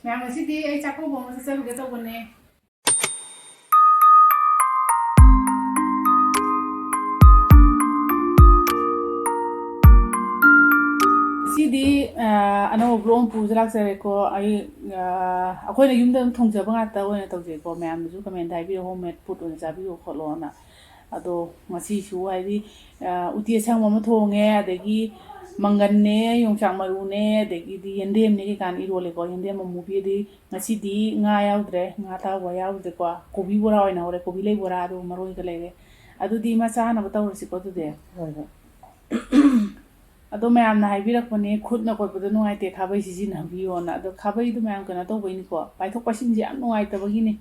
ꯃꯌꯥꯝ ꯉꯁꯤꯗꯤ ꯑꯩ ꯆꯥꯛꯀꯧꯕ ꯑꯃ ꯆꯠꯆꯔꯨꯒꯦ ꯇꯧꯕꯅꯦ ꯉꯁꯤꯗꯤ ꯑꯅꯧꯕ ꯕ꯭ꯂꯣꯛ ꯑꯃ ꯄꯨꯖ ꯂꯥꯛꯆꯔꯦꯀꯣ ꯑꯩꯈꯣꯏꯅ ꯌꯨꯝꯗ ꯑꯗꯨꯝ ꯊꯣꯡꯖꯕ ꯉꯥꯛꯇ ꯑꯣꯏꯅ ꯇꯧꯖꯩꯀꯣ ꯃꯌꯥꯝꯅꯁꯨ ꯀꯃꯦꯟꯇ ꯍꯥꯏꯕꯤꯔꯣ ꯍꯣꯝ ꯃꯦꯗ ꯐꯨꯗ ꯑꯣꯏꯅ ꯆꯥꯕꯤꯌꯣ ꯈꯣꯠꯂꯣꯅ ꯑꯗꯣ ꯉꯁꯤꯁꯨ ꯍꯥꯏꯗꯤ ꯎꯇꯤ ꯑꯁꯪꯕ ꯑꯃ ꯊꯣꯡꯉꯦ ꯑꯗꯒꯤ ꯃꯪꯒꯟꯅꯦ ꯌꯣꯡꯆꯥꯛ ꯃꯔꯨꯅꯦ ꯑꯗꯒꯤꯗꯤ ꯌꯦꯟꯗꯦꯝꯅꯦ ꯀꯩꯀꯥꯅ ꯏꯔꯣꯜꯂꯦꯀꯣ ꯌꯦꯟꯗꯦꯝ ꯑꯃꯨꯕꯤꯗꯤ ꯉꯁꯤꯗꯤ ꯉꯥ ꯌꯥꯎꯗ꯭ꯔꯦ ꯉꯥ ꯇꯥꯎꯕ ꯌꯥꯎꯗ꯭ꯔꯦꯀꯣ ꯀꯣꯕꯤ ꯕꯣꯔꯥ ꯑꯣꯏꯅ ꯍꯧꯔꯦ ꯀꯣꯕꯤ ꯂꯩ ꯕꯣꯔꯥ ꯑꯗꯨ ꯃꯔꯣꯏꯒ ꯂꯩꯔꯦ ꯑꯗꯨꯗꯤ ꯏꯃꯥ ꯆꯥꯅꯕ ꯇꯧꯔꯁꯤꯀꯣ ꯑꯗꯨꯗꯤ ꯍꯣꯏ ꯍꯣꯏ ꯑꯗꯣ ꯃꯌꯥꯝꯅ ꯍꯥꯏꯕꯤꯔꯛꯄꯅꯦ ꯈꯨꯠꯅ ꯀꯣꯠꯄꯗ ꯅꯨꯡꯉꯥꯏꯇꯦ ꯈꯥꯕꯩ ꯁꯤꯖꯤꯟꯅꯕꯤꯌꯣꯅ ꯑꯗꯣ ꯈꯥꯕꯩꯗꯣ ꯃꯌꯥꯝ ꯀꯩꯅꯣ ꯇꯧꯕꯩꯅꯤꯀꯣ ꯄꯥꯏꯊꯣꯛ ꯄꯥꯏꯁꯤꯟꯁꯦ ꯌꯥꯝ ꯅꯨꯡꯉꯥꯏꯇꯕꯒꯤꯅꯤ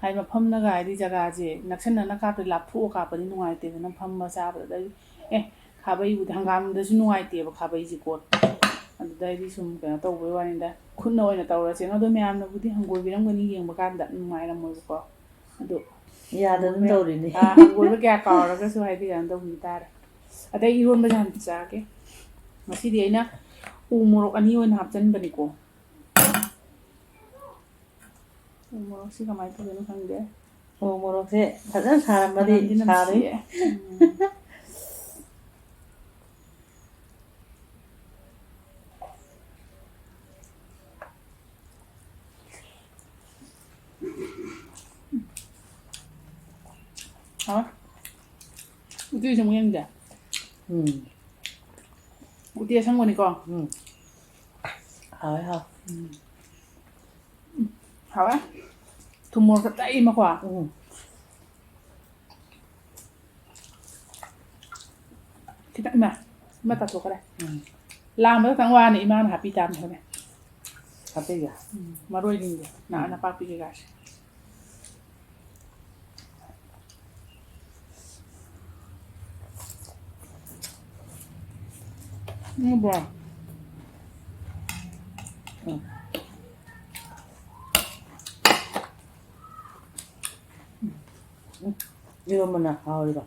ꯍꯥꯏꯗꯤ ꯃꯐꯝꯅꯒ ꯍꯥꯏꯗꯤ ꯖꯒꯥꯁꯦ ꯅꯛꯁꯟꯅꯅ ꯀꯥꯞꯄꯗꯤ ꯂꯥꯞꯊꯣꯛꯑ ꯀꯥꯞꯄꯗꯤ ꯅꯨꯡꯉꯥꯏꯇꯦꯗꯅ ꯐꯝꯕ ꯆꯥꯕꯗ ꯈꯥꯕꯩꯕꯨꯗꯤ ꯍꯪꯒꯥꯝꯗꯁꯨ ꯅꯨꯡꯉꯥꯏꯇꯦꯕ ꯈꯥꯕꯩꯁꯦ ꯀꯣꯠꯄ ꯑꯗꯨꯗ ꯑꯩꯗꯤ ꯁꯨꯝ ꯀꯩꯅꯣ ꯇꯧꯕꯩ ꯋꯥꯅꯤꯗ ꯈꯨꯠꯅ ꯑꯣꯏꯅ ꯇꯧꯔꯁꯦꯅ ꯑꯗꯣ ꯃꯌꯥꯝꯅꯕꯨꯗꯤ ꯍꯪꯒꯣꯏꯕꯤꯔꯝꯒꯅꯤ ꯌꯦꯡꯕ ꯀꯥꯟꯗ ꯅꯨꯡꯉꯥꯏꯔꯝꯃꯣꯏꯕꯀꯣ ꯑꯗꯣ ꯌꯥꯗꯗꯅ ꯇꯧꯔꯤꯅꯤ ꯍꯪꯒꯣꯏꯕ ꯀꯌꯥ ꯀꯥꯎꯔꯒꯁꯨ ꯍꯥꯏꯗꯤ ꯀꯩꯅꯣ ꯇꯧꯕꯤ ꯇꯥꯔꯦ ꯑꯗꯩ ꯏꯔꯣꯟꯕꯁꯦ ꯍꯥꯟꯅ ꯆꯥꯒꯦ ꯉꯁꯤꯗꯤ ꯑꯩꯅ ꯎ ꯃꯣꯔꯣꯛ 2 ꯑꯣꯏꯅ ꯍꯥꯞꯆꯤꯟꯕꯅꯤꯀꯣ ꯎ ꯃꯣꯔꯣꯛꯁꯤ ꯀꯃꯥꯏꯅ ꯇꯧꯗꯣꯏꯅꯣ ꯈꯪꯗꯦ ꯎ ꯃꯣꯔꯣꯛꯁꯦ ꯐꯖꯅ ꯁꯥꯔꯝꯃꯗꯤ ꯃꯅꯝꯗꯤ ꯁꯥꯔꯤ ꯅꯝꯊꯤꯌꯦ 우띠 정리했는데. 우띠의 상관이고. 하이 하. 하와? 두모가 따이 먹어. Kita ima ta to kare. Lam ta wa ni ima na happy tam hone. Happy ya. Maroi ding na papi ke gas. Bra. Iba mana hawriba.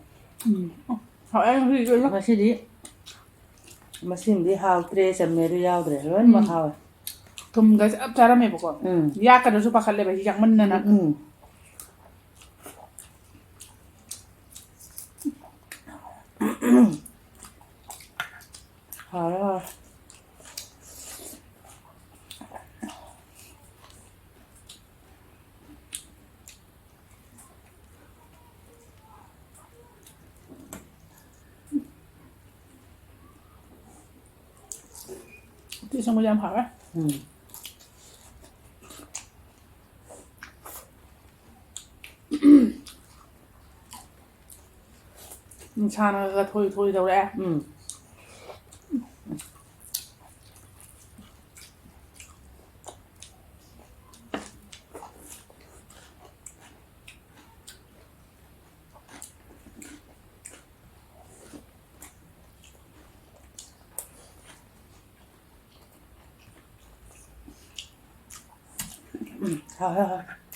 Hawai ri lo. Masindi hawtre chammeru yaudre lon ma haw. Tum gas ab cara me boko. Ya ka do su pakale ba jak man na. Hawa. Uti sang jam hawa. Chana ga thoi đâu ra.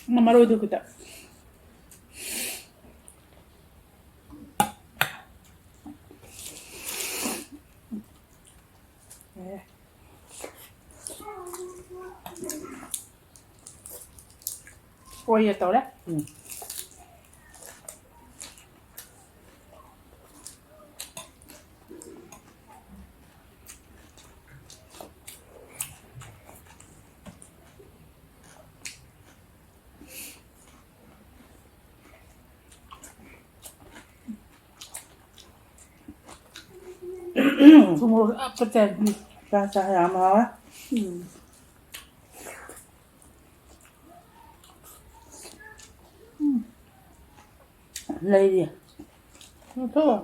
Maroi do kita. Ôi giờ tao đấy. Semua apa tadi? Rasa yang hawa. Lấy đi. Thôi.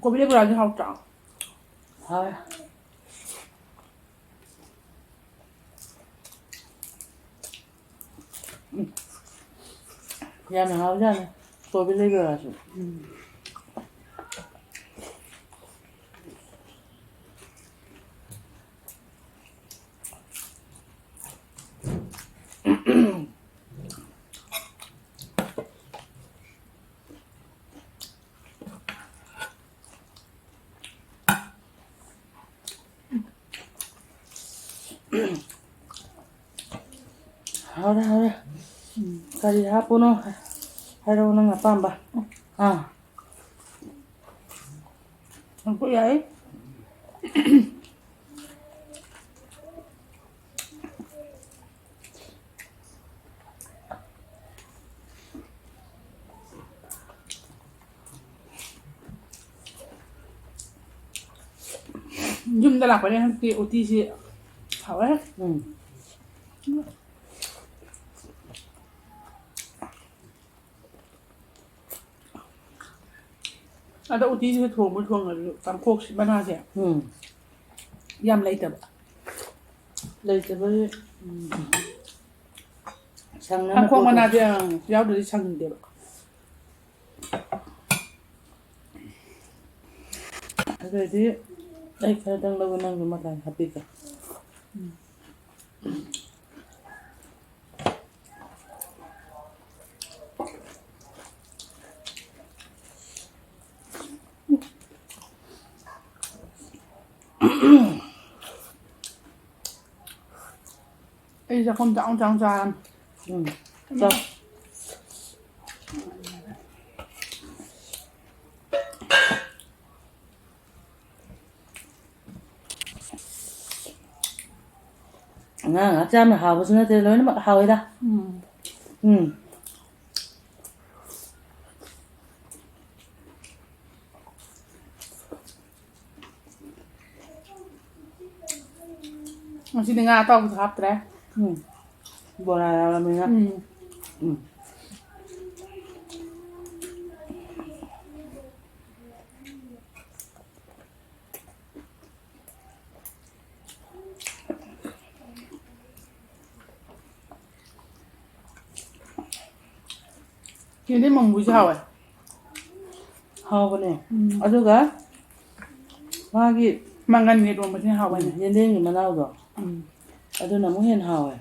Cô biết bữa nào học trọ. Thôi. Ya mình hao ra này. Tôi biết lấy bữa rồi. 하래 하래. 가리 하보노 하러 오는 아빠amba. 아. 뭐야? ꯌꯨꯝꯗ ꯂꯥꯛꯄꯅꯦ ꯍꯟꯗꯛꯇꯤ ꯎꯇꯤꯁꯤ ꯍꯥꯎꯋꯦ ꯑꯗ ꯎꯇꯤꯁꯤꯒ ꯊꯣꯡꯉꯁꯨ ꯄꯥꯡꯈꯣꯛ ꯃꯅꯥꯁꯦ ꯌꯥꯝ ꯂꯩꯇꯕ ꯂꯩꯇꯕꯒꯤ ꯁꯪꯅꯕ ꯄꯥꯡꯈꯣꯛ ꯃꯅꯥꯁꯦ ꯌꯥꯎꯗ꯭ꯔꯗꯤ ꯁꯪꯗꯦꯕ ꯑꯗꯨꯗꯤ ꯑꯩ ꯈꯔꯗꯪ ꯂꯧ고 ꯅꯪꯁꯨ ꯃꯈꯥ ꯍꯥꯞꯄꯤꯒꯦ ꯑꯩ ꯆꯥꯛꯈꯨꯝ ꯆꯥꯎ ꯆꯥꯔꯝ ꯆꯥꯎ ꯉꯥ ꯆꯥꯝꯅ ꯍꯥꯎꯕꯁꯨ ꯅꯠꯇꯦ ꯂꯣꯏꯅꯃꯛ ꯍꯥꯎꯋꯤꯗ ꯉꯁꯤꯗꯤ ꯉꯥ ꯑꯇꯥꯎꯕꯁꯨ ꯍꯥꯞꯇ꯭ꯔꯦ ꯕꯣꯔꯥ ꯌꯥꯎꯔꯕꯅꯤꯅ ꯌꯦꯟꯗꯦꯝ ꯃꯔꯨꯁꯨ ꯍꯥꯎꯋꯦ ꯍꯥꯎꯕꯅꯦ ꯑꯗꯨꯒ ꯃꯥꯒꯤ ꯃꯪꯒꯟ ꯏꯔꯣꯝꯕꯁꯤꯅ ꯍꯥꯎꯕꯅꯦ ꯌꯦꯟꯗꯦꯝꯒꯤ ꯃꯅꯥꯎꯗꯣ ꯑꯗꯨꯅ ꯑꯃꯨꯛ ꯍꯦꯟꯅ ꯍꯥꯎꯋꯦ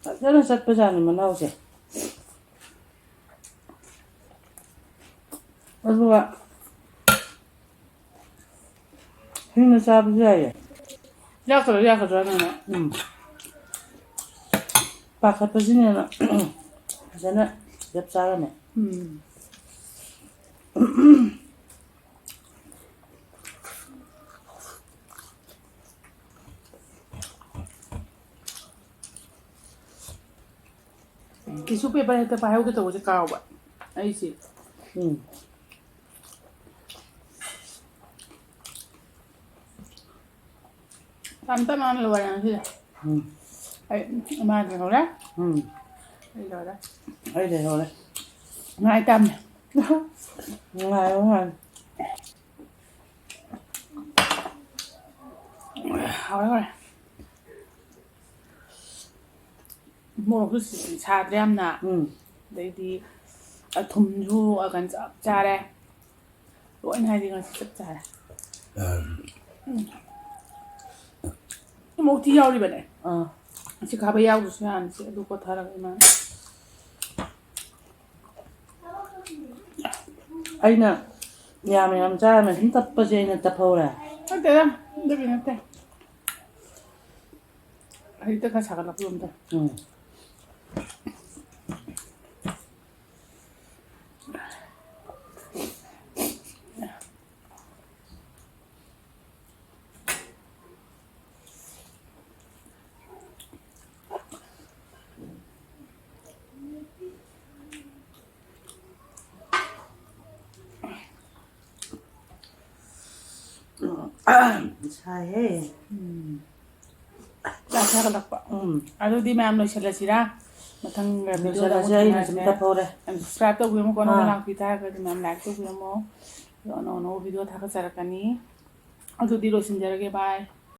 ꯐꯖꯅ ꯆꯠꯄꯖꯥꯠꯅꯤ ꯃꯅꯥꯎꯁꯦ ꯑꯗꯨꯒ ꯍꯤꯡꯅ ꯆꯥꯕꯁꯨ ꯌꯥꯏꯌꯦ ꯌꯥꯛꯀꯗ꯭ꯔꯥꯅ ꯄꯥꯈꯠꯄꯁꯤꯅꯦꯅ ꯐꯖꯅ ꯆꯞ ꯆꯥꯔꯝꯃꯦ ꯇꯤꯁꯨ ꯄꯦꯄꯔ ꯍꯦꯛꯇ ꯄꯥꯏꯍꯧꯒꯦ ꯇꯧꯕꯁꯦ ꯀꯥꯎꯕ ꯑꯩꯁꯦ ꯇꯞ ꯇꯞꯅ ꯂꯣꯏꯔꯦ ꯉꯁꯤꯗꯤ ꯑꯩ ꯏꯃꯥꯗꯤ ꯂꯩꯍꯧꯔꯦ ꯑꯩ ꯂꯣꯏꯔꯦ ꯑꯩ ꯂꯩꯍꯧꯔꯦ ꯉꯥꯏ ꯇꯝꯃꯦ ꯉꯥꯏꯌꯣ ꯉꯥꯏꯌꯣ ꯍꯥꯎꯔꯦ ꯃꯣꯔꯣꯛꯁꯨ ꯁꯥꯗ꯭ꯔꯦ ꯌꯥꯝꯅ ꯑꯗꯩꯗꯤ ꯊꯨꯝꯁꯨ ꯀꯩꯅꯣ ꯆꯞ ꯆꯥꯔꯦ ꯂꯣꯏꯅ ꯍꯥꯏꯗꯤ ꯉꯁꯤ ꯆꯞ ꯆꯥꯔꯦ ꯃꯣꯔꯣꯛꯇꯤ ꯌꯥꯎꯔꯤꯕꯅꯦ ꯁꯤ ꯈꯥꯕꯩ ꯌꯥꯎꯗ꯭ꯔꯁꯨ ꯌꯥꯅꯤ ꯁꯤ ꯑꯗꯨ ꯀꯣꯊꯔꯒ ꯏꯃꯥꯅ ꯑꯩꯅ ꯌꯥꯝ ꯆꯥꯔꯝꯃꯦ ꯁꯨꯝ ꯇꯞꯄꯁꯦ ꯑꯩꯅ ꯇꯞꯐꯧꯔꯦ ꯅꯠꯇꯦꯗ ꯑꯗꯨꯒꯤ ꯅꯠꯇꯦ ꯍꯧꯖꯤꯛꯇ ꯈꯔ ꯁꯥꯒꯠꯂꯛꯄꯗꯨꯝ ꯇꯧꯋꯦ ꯁꯥꯏꯍꯦ ꯆꯥꯛ ꯁꯥꯒꯠꯂꯛꯄ ꯑꯗꯨꯗꯤ ꯃꯌꯥꯝ ꯂꯣꯏꯁꯤꯜꯂꯁꯤꯔꯥ ꯃꯊꯪ ꯚꯤꯗꯤꯑꯣꯗ ꯑꯃꯨꯛ ꯂꯣꯏꯁꯤꯜꯂꯁꯦ ꯑꯩꯅ ꯁꯨꯝ ꯊꯦꯡꯅꯔꯁꯦ ꯇꯞꯐꯧꯔꯦ ꯁꯕꯁꯀ꯭ꯔꯥꯏꯕ ꯇꯧꯕꯤꯔꯝꯃꯨꯀꯣ ꯑꯅꯧꯕ ꯂꯥꯛꯄꯤ ꯇꯥꯔꯒꯗꯤ ꯃꯌꯥꯝ ꯂꯥꯏꯛ ꯇꯧꯕꯤꯔꯝꯃꯣ ꯑꯅꯧ ꯑꯅꯧꯕ ꯚꯤꯗꯤꯑꯣ ꯊꯥꯒꯠꯆꯔꯛꯀꯅꯤ ꯑꯗꯨꯗꯤ ꯂꯣꯏꯁꯤꯟꯖꯔꯒꯦ ꯕꯥꯏ